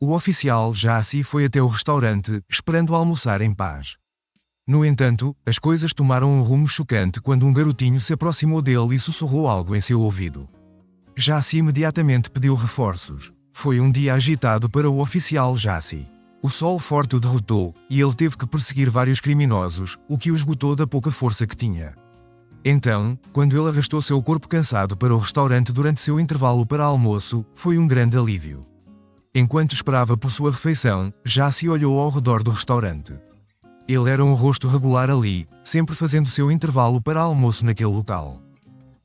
O oficial Jassy foi até o restaurante, esperando almoçar em paz. No entanto, as coisas tomaram um rumo chocante quando um garotinho se aproximou dele e sussurrou algo em seu ouvido. Jassy imediatamente pediu reforços. Foi um dia agitado para o oficial Jassy. O sol forte o derrotou, e ele teve que perseguir vários criminosos, o que o esgotou da pouca força que tinha. Então, quando ele arrastou seu corpo cansado para o restaurante durante seu intervalo para almoço, foi um grande alívio. Enquanto esperava por sua refeição, Jassy olhou ao redor do restaurante. Ele era um rosto regular ali, sempre fazendo seu intervalo para almoço naquele local.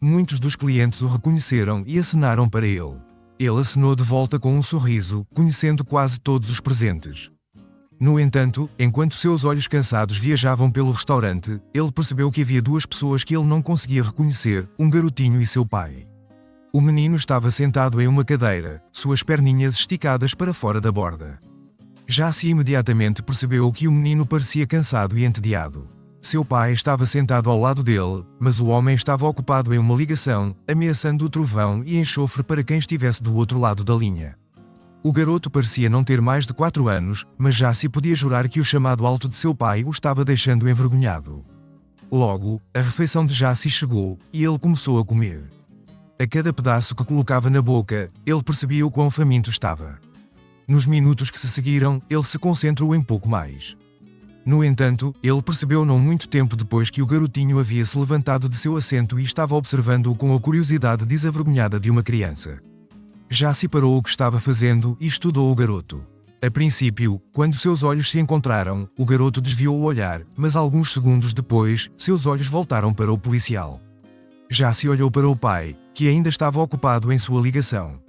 Muitos dos clientes o reconheceram e acenaram para ele. Ele acenou de volta com um sorriso, conhecendo quase todos os presentes. No entanto, enquanto seus olhos cansados viajavam pelo restaurante, ele percebeu que havia duas pessoas que ele não conseguia reconhecer, um garotinho e seu pai. O menino estava sentado em uma cadeira, suas perninhas esticadas para fora da borda. Jassy imediatamente percebeu que o menino parecia cansado e entediado. Seu pai estava sentado ao lado dele, mas o homem estava ocupado em uma ligação, ameaçando o trovão e enxofre para quem estivesse do outro lado da linha. O garoto parecia não ter mais de 4 anos, mas Jassy podia jurar que o chamado alto de seu pai o estava deixando envergonhado. Logo, a refeição de Jassy chegou, e ele começou a comer. A cada pedaço que colocava na boca, ele percebia o quão faminto estava. Nos minutos que se seguiram, ele se concentrou em pouco mais. No entanto, ele percebeu não muito tempo depois que o garotinho havia se levantado de seu assento e estava observando-o com a curiosidade desavergonhada de uma criança. Jassy parou o que estava fazendo e estudou o garoto. A princípio, quando seus olhos se encontraram, o garoto desviou o olhar, mas alguns segundos depois, seus olhos voltaram para o policial. Jassy olhou para o pai, que ainda estava ocupado em sua ligação.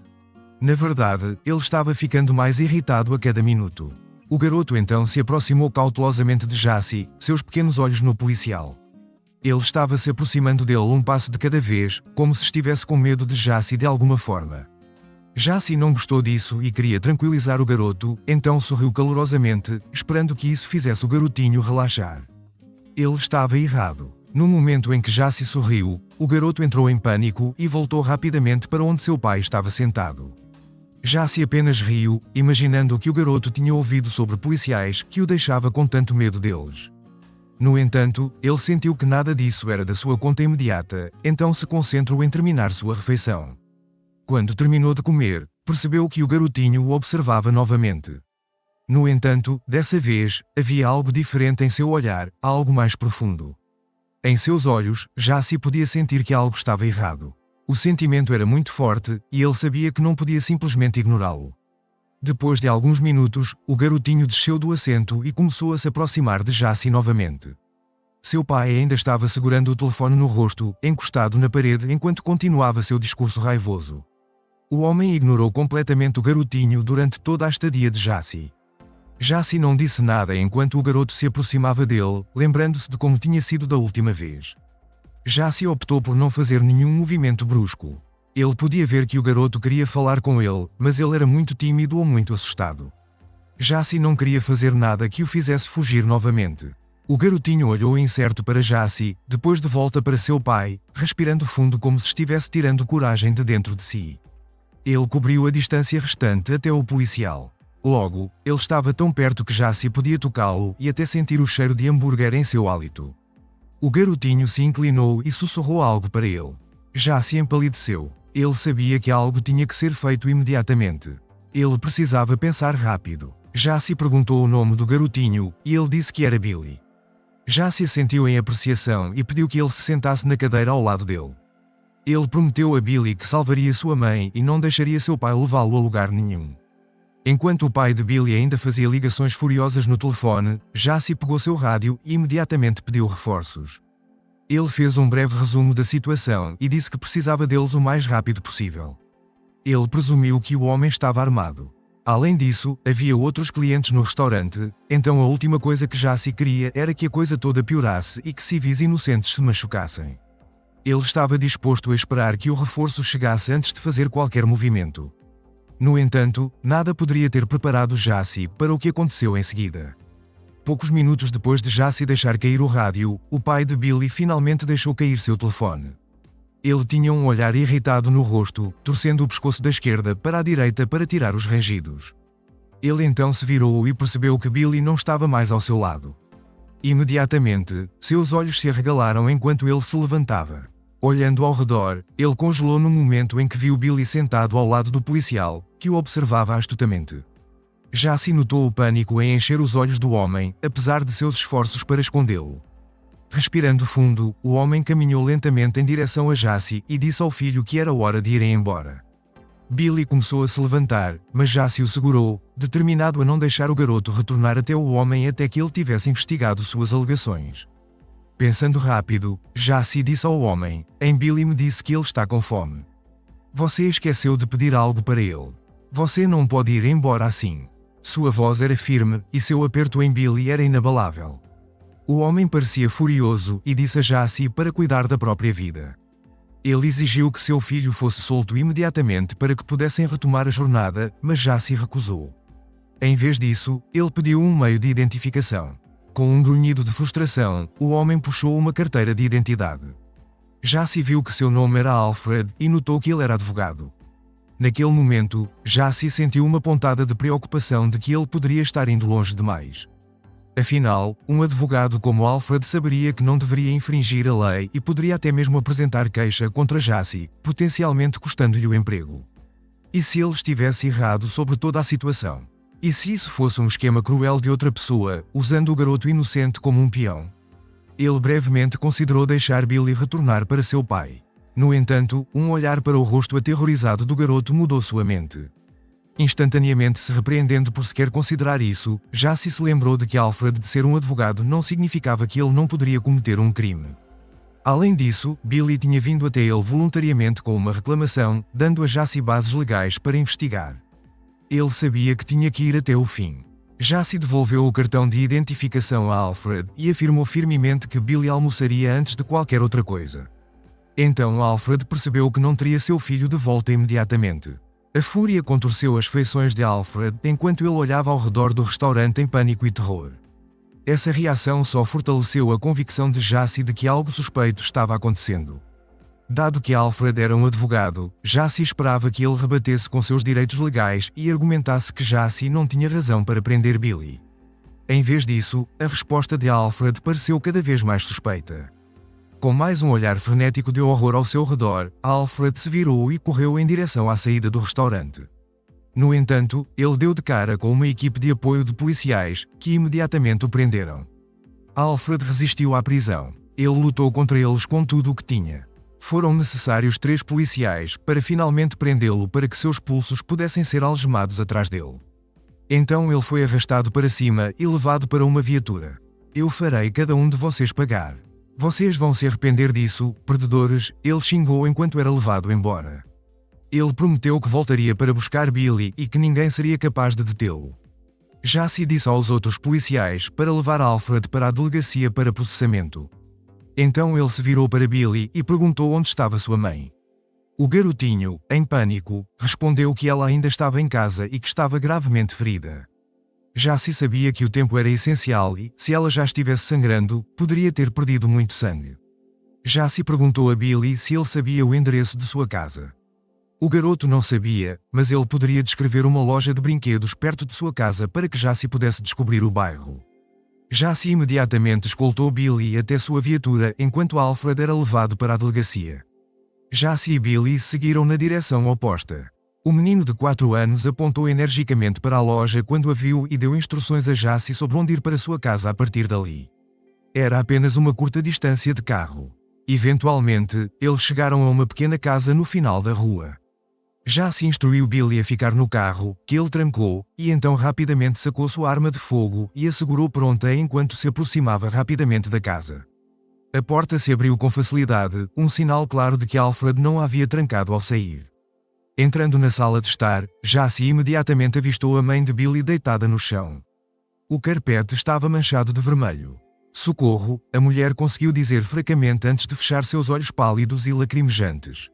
Na verdade, ele estava ficando mais irritado a cada minuto. O garoto então se aproximou cautelosamente de Jassy, seus pequenos olhos no policial. Ele estava se aproximando dele um passo de cada vez, como se estivesse com medo de Jassy de alguma forma. Jassy não gostou disso e queria tranquilizar o garoto, então sorriu calorosamente, esperando que isso fizesse o garotinho relaxar. Ele estava errado. No momento em que Jassy sorriu, o garoto entrou em pânico e voltou rapidamente para onde seu pai estava sentado. Jassy apenas riu, imaginando que o garoto tinha ouvido sobre policiais que o deixava com tanto medo deles. No entanto, ele sentiu que nada disso era da sua conta imediata, então se concentrou em terminar sua refeição. Quando terminou de comer, percebeu que o garotinho o observava novamente. No entanto, dessa vez, havia algo diferente em seu olhar, algo mais profundo. Em seus olhos, Jassy podia sentir que algo estava errado. O sentimento era muito forte, e ele sabia que não podia simplesmente ignorá-lo. Depois de alguns minutos, o garotinho desceu do assento e começou a se aproximar de Jassy novamente. Seu pai ainda estava segurando o telefone no rosto, encostado na parede enquanto continuava seu discurso raivoso. O homem ignorou completamente o garotinho durante toda a estadia de Jassy. Jassy não disse nada enquanto o garoto se aproximava dele, lembrando-se de como tinha sido da última vez. Jassy optou por não fazer nenhum movimento brusco. Ele podia ver que o garoto queria falar com ele, mas ele era muito tímido ou muito assustado. Jassy não queria fazer nada que o fizesse fugir novamente. O garotinho olhou incerto para Jassy, depois de volta para seu pai, respirando fundo como se estivesse tirando coragem de dentro de si. Ele cobriu a distância restante até o policial. Logo, ele estava tão perto que Jassy podia tocá-lo e até sentir o cheiro de hambúrguer em seu hálito. O garotinho se inclinou e sussurrou algo para ele. Jassy empalideceu. Ele sabia que algo tinha que ser feito imediatamente. Ele precisava pensar rápido. Jassy perguntou o nome do garotinho, e ele disse que era Billy. Jassy assentiu em apreciação e pediu que ele se sentasse na cadeira ao lado dele. Ele prometeu a Billy que salvaria sua mãe e não deixaria seu pai levá-lo a lugar nenhum. Enquanto o pai de Billy ainda fazia ligações furiosas no telefone, Jassy pegou seu rádio e imediatamente pediu reforços. Ele fez um breve resumo da situação e disse que precisava deles o mais rápido possível. Ele presumiu que o homem estava armado. Além disso, havia outros clientes no restaurante, então a última coisa que Jassy queria era que a coisa toda piorasse e que civis inocentes se machucassem. Ele estava disposto a esperar que o reforço chegasse antes de fazer qualquer movimento. No entanto, nada poderia ter preparado Jassy para o que aconteceu em seguida. Poucos minutos depois de Jassy deixar cair o rádio, o pai de Billy finalmente deixou cair seu telefone. Ele tinha um olhar irritado no rosto, torcendo o pescoço da esquerda para a direita para tirar os rangidos. Ele então se virou e percebeu que Billy não estava mais ao seu lado. Imediatamente, seus olhos se arregalaram enquanto ele se levantava. Olhando ao redor, ele congelou no momento em que viu Billy sentado ao lado do policial, que o observava astutamente. Jaci notou o pânico em encher os olhos do homem, apesar de seus esforços para escondê-lo. Respirando fundo, o homem caminhou lentamente em direção a Jaci e disse ao filho que era hora de irem embora. Billy começou a se levantar, mas Jaci o segurou, determinado a não deixar o garoto retornar até o homem até que ele tivesse investigado suas alegações. Pensando rápido, Jaci disse ao homem: Billy me disse que ele está com fome. Você esqueceu de pedir algo para ele. Você não pode ir embora assim. Sua voz era firme, e seu aperto em Billy era inabalável. O homem parecia furioso e disse a Jaci para cuidar da própria vida. Ele exigiu que seu filho fosse solto imediatamente para que pudessem retomar a jornada, mas Jaci recusou. Em vez disso, ele pediu um meio de identificação. Com um grunhido de frustração, o homem puxou uma carteira de identidade. Jaci viu que seu nome era Alfred e notou que ele era advogado. Naquele momento, Jaci sentiu uma pontada de preocupação de que ele poderia estar indo longe demais. Afinal, um advogado como Alfred saberia que não deveria infringir a lei e poderia até mesmo apresentar queixa contra Jaci, potencialmente custando-lhe o emprego. E se ele estivesse errado sobre toda a situação? E se isso fosse um esquema cruel de outra pessoa, usando o garoto inocente como um peão? Ele brevemente considerou deixar Billy retornar para seu pai. No entanto, um olhar para o rosto aterrorizado do garoto mudou sua mente. Instantaneamente se repreendendo por sequer considerar isso, Jaci se lembrou de que Alfred de ser um advogado não significava que ele não poderia cometer um crime. Além disso, Billy tinha vindo até ele voluntariamente com uma reclamação, dando a Jaci bases legais para investigar. Ele sabia que tinha que ir até o fim. Jaci devolveu o cartão de identificação a Alfred e afirmou firmemente que Billy almoçaria antes de qualquer outra coisa. Então Alfred percebeu que não teria seu filho de volta imediatamente. A fúria contorceu as feições de Alfred enquanto ele olhava ao redor do restaurante em pânico e terror. Essa reação só fortaleceu a convicção de Jaci de que algo suspeito estava acontecendo. Dado que Alfred era um advogado, Jaci esperava que ele rebatesse com seus direitos legais e argumentasse que Jaci não tinha razão para prender Billy. Em vez disso, a resposta de Alfred pareceu cada vez mais suspeita. Com mais um olhar frenético de horror ao seu redor, Alfred se virou e correu em direção à saída do restaurante. No entanto, ele deu de cara com uma equipe de apoio de policiais, que imediatamente o prenderam. Alfred resistiu à prisão. Ele lutou contra eles com tudo o que tinha. Foram necessários 3 policiais para finalmente prendê-lo para que seus pulsos pudessem ser algemados atrás dele. Então ele foi arrastado para cima e levado para uma viatura. Eu farei cada um de vocês pagar. Vocês vão se arrepender disso, perdedores, ele xingou enquanto era levado embora. Ele prometeu que voltaria para buscar Billy e que ninguém seria capaz de detê-lo. Jaci disse aos outros policiais para levar Alfred para a delegacia para processamento. Então ele se virou para Billy e perguntou onde estava sua mãe. O garotinho, em pânico, respondeu que ela ainda estava em casa e que estava gravemente ferida. Jaci sabia que o tempo era essencial e, se ela já estivesse sangrando, poderia ter perdido muito sangue. Jaci perguntou a Billy se ele sabia o endereço de sua casa. O garoto não sabia, mas ele poderia descrever uma loja de brinquedos perto de sua casa para que Jaci pudesse descobrir o bairro. Jaci imediatamente escoltou Billy até sua viatura enquanto Alfred era levado para a delegacia. Jaci e Billy seguiram na direção oposta. O menino de 4 anos apontou energicamente para a loja quando a viu e deu instruções a Jaci sobre onde ir para sua casa a partir dali. Era apenas uma curta distância de carro. Eventualmente, eles chegaram a uma pequena casa no final da rua. Jaci instruiu Billy a ficar no carro, que ele trancou, e então rapidamente sacou sua arma de fogo e a segurou pronta enquanto se aproximava rapidamente da casa. A porta se abriu com facilidade, um sinal claro de que Alfred não a havia trancado ao sair. Entrando na sala de estar, Jaci imediatamente avistou a mãe de Billy deitada no chão. O carpete estava manchado de vermelho. Socorro, a mulher conseguiu dizer fracamente antes de fechar seus olhos pálidos e lacrimejantes.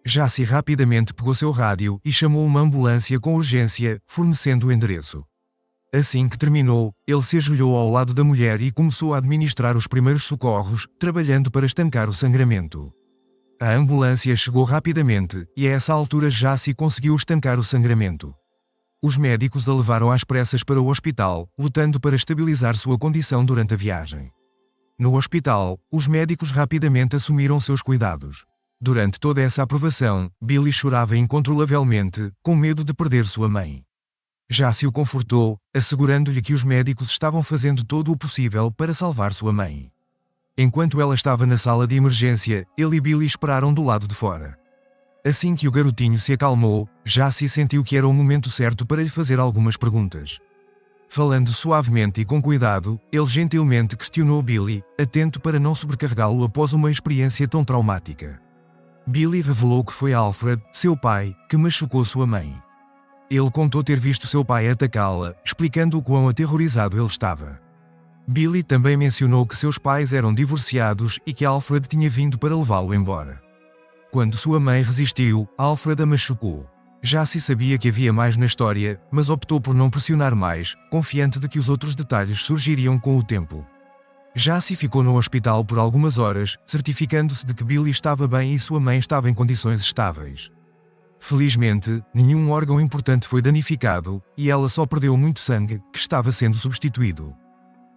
Jaci rapidamente pegou seu rádio e chamou uma ambulância com urgência, fornecendo o endereço. Assim que terminou, ele se ajoelhou ao lado da mulher e começou a administrar os primeiros socorros, trabalhando para estancar o sangramento. A ambulância chegou rapidamente, e a essa altura Jaci conseguiu estancar o sangramento. Os médicos a levaram às pressas para o hospital, lutando para estabilizar sua condição durante a viagem. No hospital, os médicos rapidamente assumiram seus cuidados. Durante toda essa aprovação, Billy chorava incontrolavelmente, com medo de perder sua mãe. Jace o confortou, assegurando-lhe que os médicos estavam fazendo todo o possível para salvar sua mãe. Enquanto ela estava na sala de emergência, ele e Billy esperaram do lado de fora. Assim que o garotinho se acalmou, Jace sentiu que era o momento certo para lhe fazer algumas perguntas. Falando suavemente e com cuidado, ele gentilmente questionou Billy, atento para não sobrecarregá-lo após uma experiência tão traumática. Billy revelou que foi Alfred, seu pai, que machucou sua mãe. Ele contou ter visto seu pai atacá-la, explicando o quão aterrorizado ele estava. Billy também mencionou que seus pais eram divorciados e que Alfred tinha vindo para levá-lo embora. Quando sua mãe resistiu, Alfred a machucou. Jace sabia que havia mais na história, mas optou por não pressionar mais, confiante de que os outros detalhes surgiriam com o tempo. Jace ficou no hospital por algumas horas, certificando-se de que Billy estava bem e sua mãe estava em condições estáveis. Felizmente, nenhum órgão importante foi danificado, e ela só perdeu muito sangue, que estava sendo substituído.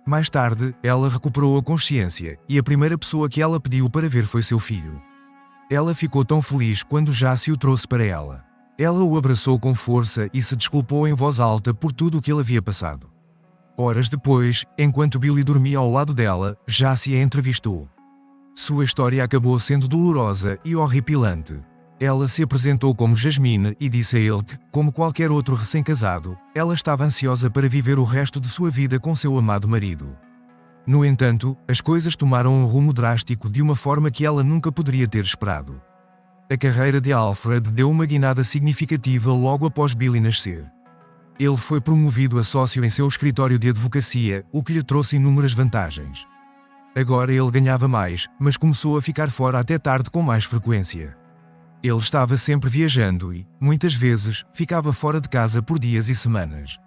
Mais tarde, ela recuperou a consciência, e a primeira pessoa que ela pediu para ver foi seu filho. Ela ficou tão feliz quando Jace o trouxe para ela. Ela o abraçou com força e se desculpou em voz alta por tudo o que ele havia passado. Horas depois, enquanto Billy dormia ao lado dela, Jace a entrevistou. Sua história acabou sendo dolorosa e horripilante. Ela se apresentou como Jasmine e disse a ele que, como qualquer outro recém-casado, ela estava ansiosa para viver o resto de sua vida com seu amado marido. No entanto, as coisas tomaram um rumo drástico de uma forma que ela nunca poderia ter esperado. A carreira de Alfred deu uma guinada significativa logo após Billy nascer. Ele foi promovido a sócio em seu escritório de advocacia, o que lhe trouxe inúmeras vantagens. Agora ele ganhava mais, mas começou a ficar fora até tarde com mais frequência. Ele estava sempre viajando e, muitas vezes, ficava fora de casa por dias e semanas.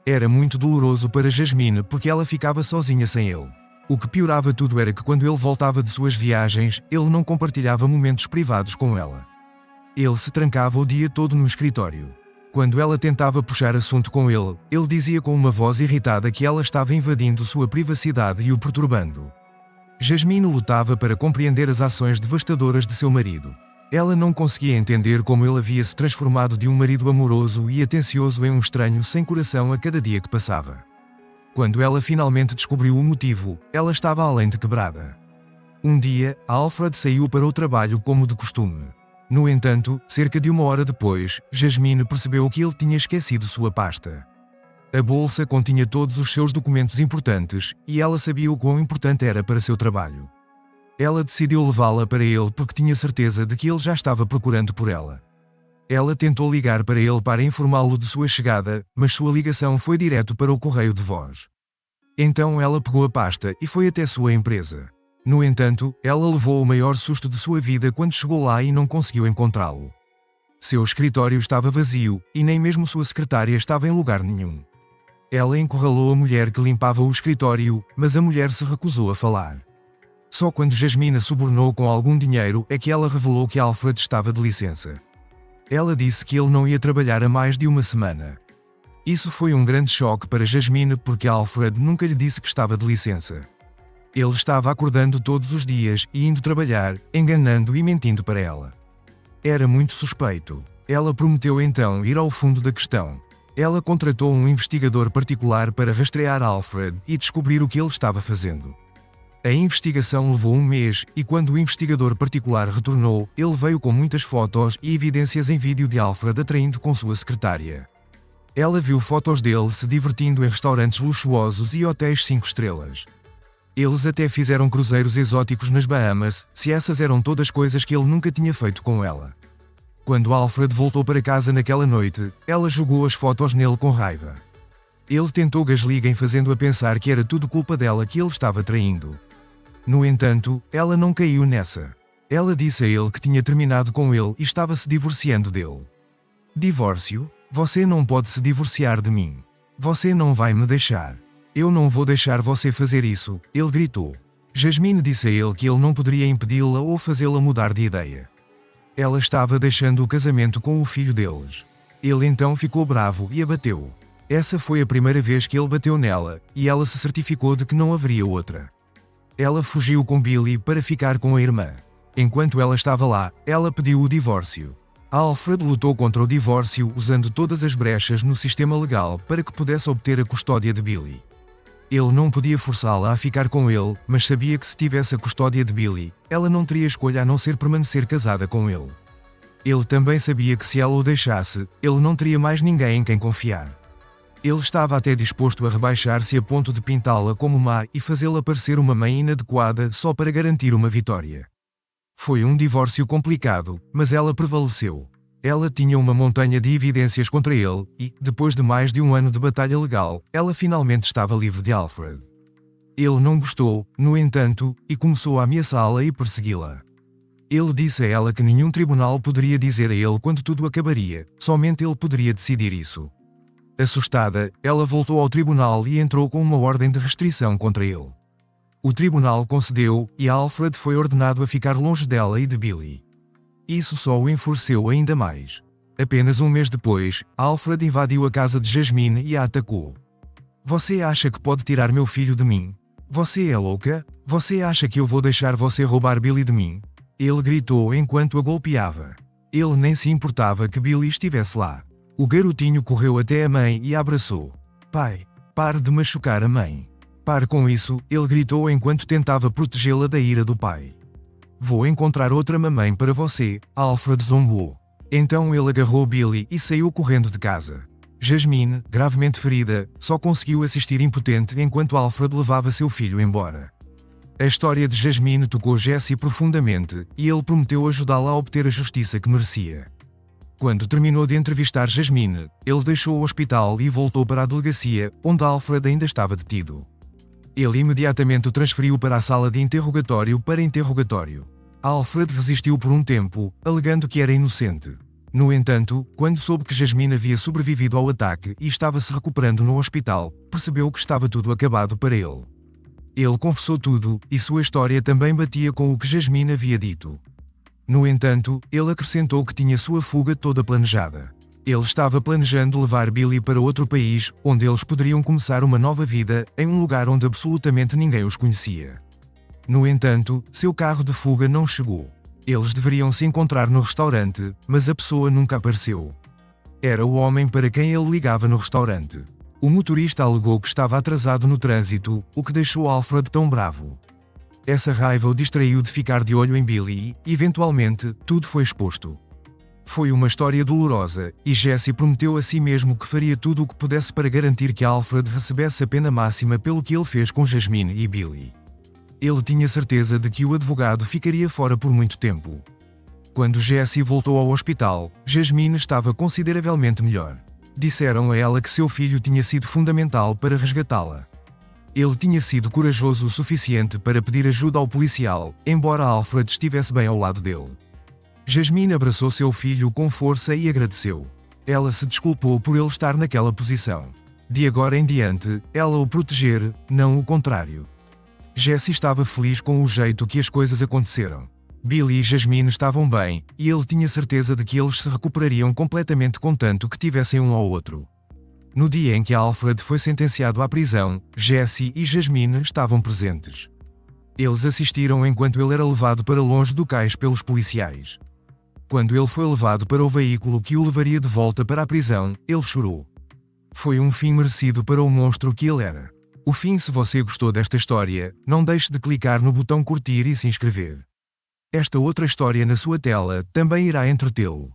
Era muito doloroso para Jasmine porque ela ficava sozinha sem ele. O que piorava tudo era que quando ele voltava de suas viagens, ele não compartilhava momentos privados com ela. Ele se trancava o dia todo no escritório. Quando ela tentava puxar assunto com ele, ele dizia com uma voz irritada que ela estava invadindo sua privacidade e o perturbando. Jasmine lutava para compreender as ações devastadoras de seu marido. Ela não conseguia entender como ele havia se transformado de um marido amoroso e atencioso em um estranho sem coração a cada dia que passava. Quando ela finalmente descobriu o motivo, ela estava além de quebrada. Um dia, Alfred saiu para o trabalho como de costume. No entanto, cerca de uma hora depois, Jasmine percebeu que ele tinha esquecido sua pasta. A bolsa continha todos os seus documentos importantes, e ela sabia o quão importante era para seu trabalho. Ela decidiu levá-la para ele porque tinha certeza de que ele já estava procurando por ela. Ela tentou ligar para ele para informá-lo de sua chegada, mas sua ligação foi direto para o correio de voz. Então ela pegou a pasta e foi até sua empresa. No entanto, ela levou o maior susto de sua vida quando chegou lá e não conseguiu encontrá-lo. Seu escritório estava vazio, e nem mesmo sua secretária estava em lugar nenhum. Ela encurralou a mulher que limpava o escritório, mas a mulher se recusou a falar. Só quando Jasmine subornou com algum dinheiro é que ela revelou que Alfred estava de licença. Ela disse que ele não ia trabalhar há mais de uma semana. Isso foi um grande choque para Jasmine porque Alfred nunca lhe disse que estava de licença. Ele estava acordando todos os dias e indo trabalhar, enganando e mentindo para ela. Era muito suspeito. Ela prometeu então ir ao fundo da questão. Ela contratou um investigador particular para rastrear Alfred e descobrir o que ele estava fazendo. A investigação levou um mês e quando o investigador particular retornou, ele veio com muitas fotos e evidências em vídeo de Alfred atraindo com sua secretária. Ela viu fotos dele se divertindo em restaurantes luxuosos e hotéis 5 estrelas. Eles até fizeram cruzeiros exóticos nas Bahamas, se essas eram todas coisas que ele nunca tinha feito com ela. Quando Alfred voltou para casa naquela noite, ela jogou as fotos nele com raiva. Ele tentou gasligá-la fazendo-a pensar que era tudo culpa dela que ele estava traindo. No entanto, ela não caiu nessa. Ela disse a ele que tinha terminado com ele e estava se divorciando dele. Divórcio? Você não pode se divorciar de mim. Você não vai me deixar. Eu não vou deixar você fazer isso, ele gritou. Jasmine disse a ele que ele não poderia impedi-la ou fazê-la mudar de ideia. Ela estava deixando o casamento com o filho deles. Ele então ficou bravo e a bateu. Essa foi a primeira vez que ele bateu nela, e ela se certificou de que não haveria outra. Ela fugiu com Billy para ficar com a irmã. Enquanto ela estava lá, ela pediu o divórcio. Alfred lutou contra o divórcio usando todas as brechas no sistema legal para que pudesse obter a custódia de Billy. Ele não podia forçá-la a ficar com ele, mas sabia que se tivesse a custódia de Billy, ela não teria escolha a não ser permanecer casada com ele. Ele também sabia que se ela o deixasse, ele não teria mais ninguém em quem confiar. Ele estava até disposto a rebaixar-se a ponto de pintá-la como má e fazê-la parecer uma mãe inadequada só para garantir uma vitória. Foi um divórcio complicado, mas ela prevaleceu. Ela tinha uma montanha de evidências contra ele e, depois de mais de um ano de batalha legal, ela finalmente estava livre de Alfred. Ele não gostou, no entanto, e começou a ameaçá-la e persegui-la. Ele disse a ela que nenhum tribunal poderia dizer a ele quando tudo acabaria, somente ele poderia decidir isso. Assustada, ela voltou ao tribunal e entrou com uma ordem de restrição contra ele. O tribunal concedeu, e Alfred foi ordenado a ficar longe dela e de Billy. Isso só o enfureceu ainda mais. Apenas um mês depois, Alfred invadiu a casa de Jasmine e a atacou. Você acha que pode tirar meu filho de mim? Você é louca? Você acha que eu vou deixar você roubar Billy de mim? Ele gritou enquanto a golpeava. Ele nem se importava que Billy estivesse lá. O garotinho correu até a mãe e a abraçou. Pai, pare de machucar a mãe. Pare com isso, ele gritou enquanto tentava protegê-la da ira do pai. Vou encontrar outra mamãe para você, Alfred zombou. Então ele agarrou Billy e saiu correndo de casa. Jasmine, gravemente ferida, só conseguiu assistir impotente enquanto Alfred levava seu filho embora. A história de Jasmine tocou Jesse profundamente, e ele prometeu ajudá-la a obter a justiça que merecia. Quando terminou de entrevistar Jasmine, ele deixou o hospital e voltou para a delegacia, onde Alfred ainda estava detido. Ele imediatamente o transferiu para a sala de interrogatório para interrogatório. Alfred resistiu por um tempo, alegando que era inocente. No entanto, quando soube que Jasmine havia sobrevivido ao ataque e estava se recuperando no hospital, percebeu que estava tudo acabado para ele. Ele confessou tudo, e sua história também batia com o que Jasmine havia dito. No entanto, ele acrescentou que tinha sua fuga toda planejada. Ele estava planejando levar Billy para outro país, onde eles poderiam começar uma nova vida, em um lugar onde absolutamente ninguém os conhecia. No entanto, seu carro de fuga não chegou. Eles deveriam se encontrar no restaurante, mas a pessoa nunca apareceu. Era o homem para quem ele ligava no restaurante. O motorista alegou que estava atrasado no trânsito, o que deixou Alfred tão bravo. Essa raiva o distraiu de ficar de olho em Billy e, eventualmente, tudo foi exposto. Foi uma história dolorosa, e Jesse prometeu a si mesmo que faria tudo o que pudesse para garantir que Alfred recebesse a pena máxima pelo que ele fez com Jasmine e Billy. Ele tinha certeza de que o advogado ficaria fora por muito tempo. Quando Jesse voltou ao hospital, Jasmine estava consideravelmente melhor. Disseram a ela que seu filho tinha sido fundamental para resgatá-la. Ele tinha sido corajoso o suficiente para pedir ajuda ao policial, embora Alfred estivesse bem ao lado dele. Jasmine abraçou seu filho com força e agradeceu. Ela se desculpou por ele estar naquela posição. De agora em diante, ela o proteger, não o contrário. Jesse estava feliz com o jeito que as coisas aconteceram. Billy e Jasmine estavam bem, e ele tinha certeza de que eles se recuperariam completamente contanto que tivessem um ao outro. No dia em que Alfred foi sentenciado à prisão, Jesse e Jasmine estavam presentes. Eles assistiram enquanto ele era levado para longe do cais pelos policiais. Quando ele foi levado para o veículo que o levaria de volta para a prisão, ele chorou. Foi um fim merecido para o monstro que ele era. O fim. Se você gostou desta história, não deixe de clicar no botão curtir e se inscrever. Esta outra história na sua tela também irá entretê-lo.